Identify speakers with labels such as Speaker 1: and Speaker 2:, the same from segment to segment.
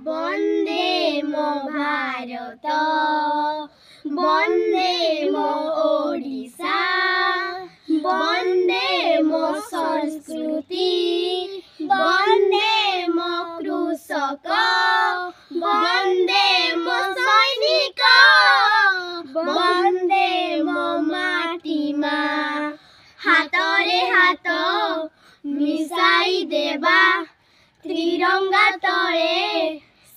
Speaker 1: বন্দে মো ভারত বন্দে মো ওড়িশা বন্দে মো সংস্কৃতি বন্দে মো কৃষক বন্দে মো সৈনিক বন্দে মো মাটি মা হাতরে হাত মিশাই দেবা ত্রিরঙ্গা তলে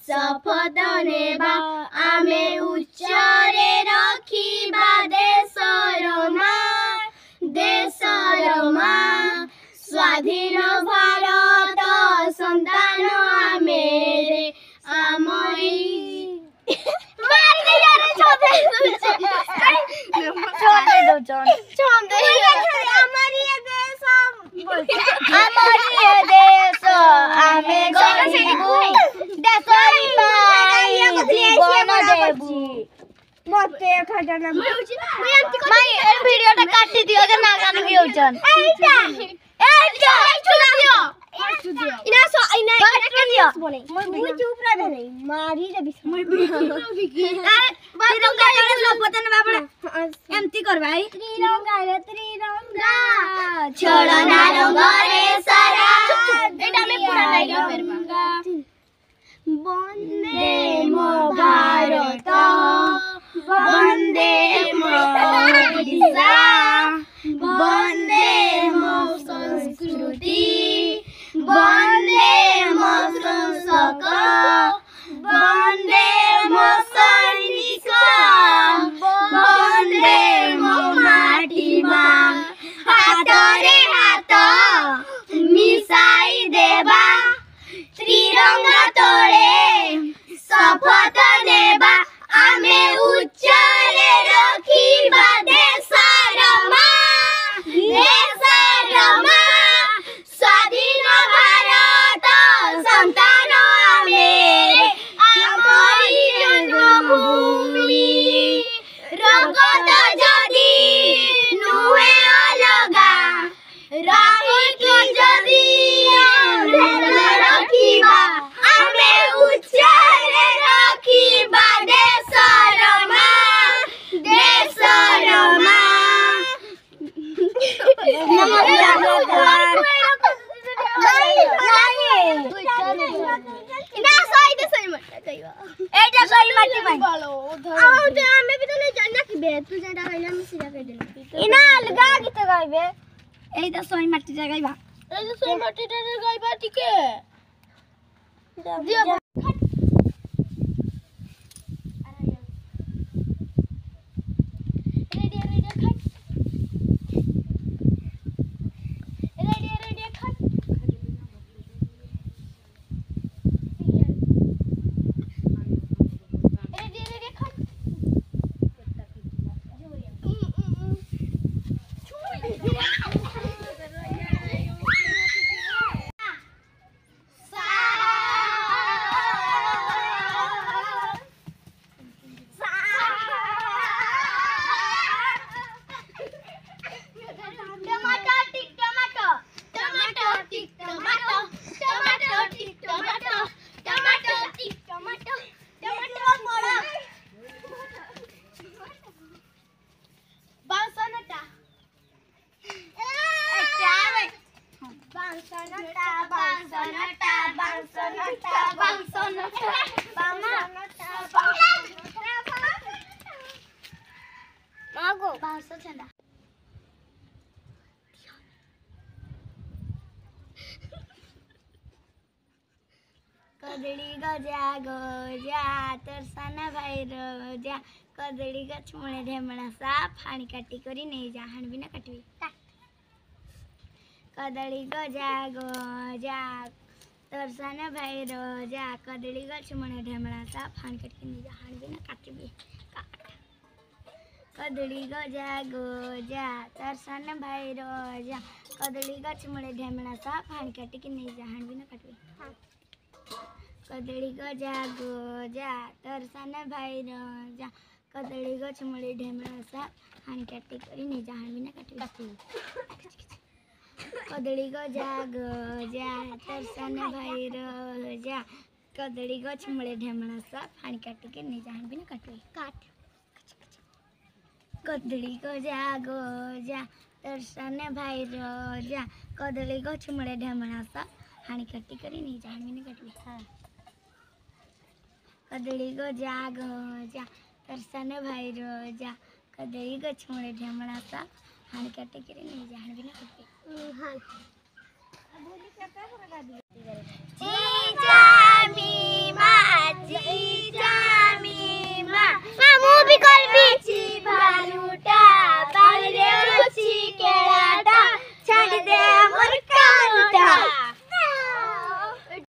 Speaker 1: শপথ নেবা आमे उच्चरे रखिबा देशर मां स्वाधीन भारत संतान आमे रे आमई मते खजाना माई ए वीडियोटा काटी दियो जे ना गान भी होचन एटा छुड़ा दियो इना सो इना दियो मुई चुप रह भेले मारी दे बिस मुई तिरंगा रे शपथ ने बाबा एमती कर भाई तिरंगा छोड़ो ना रंग रे सारा एटा में पूरा लाइक करबा वंदे मो भारत वंदे मो ओडिशा वंदे मो संस्कृति वंदे मो कृषक वंदे मो सैनिक वंदे मो माटी मा हातरे हाथ मिसाई देबा त्रिरंगा तले शपथ नेबा आमे उच्चरे रखिबा देशर मां स्वाधीन भारत संतान आमे आमरी जन्मभूमि रगत जदि नुहे अलगा रही की जदि रखिबा आमे उच्चरे रखिबा देशर मां नमस्कार ना सही दे सही मत कहियो एटा सही माटी भाई आउ तो हमें भी तो नहीं जानना कि बे तू जेटा कहले हम सीधा कह देना इना अलगा गीत गाइबे एटा सही माटी जा गाइबा एटा सही माटी जा गाइबा ठीक है दियो कदड़ी गजा गजा तरसाना भाई रजा कदड़ी गछ मुळे ढेमणा सा फाणी काटी करी नहीं जा हाण बिना काटवी कदड़ी गजा गजा तरसाना भाई रजा कदड़ी गछ मुळे ढेमणा सा फाणी काटी नहीं जा हाण बिना काटवी कदड़ी गजा गजा तरसाना भाई रजा कदड़ी गछ मुळे ढेमणा सा फाणी काटी नहीं जा हाण बिना काटवी कदड़ी गजा गजा तरसाना भाई रजा कदड़ी गछ मुळे ढेमणा सा हाणी काटी करी नहीं जा हाण बिना काटवी कदड़ी गजा गजा तरसाना भाई रजा कदड़ी गछ मुळे ढेमणा सा फाणी काटी के नहीं जान भी ना काटवे काट कदड़ी को जा दर्शने भाई रोजा कदड़ी गछ मुळे ढेमणा सा फाणी काटी करी नहीं जान भी ना काटवे हां कदड़ी को जा दर्शने भाई रोजा कदड़ी गछ मुळे ढेमणा सा फाणी काटी करी नहीं जान भी ना काटवे हां बोली क्या कर रहा है जीजा मी मा जीजा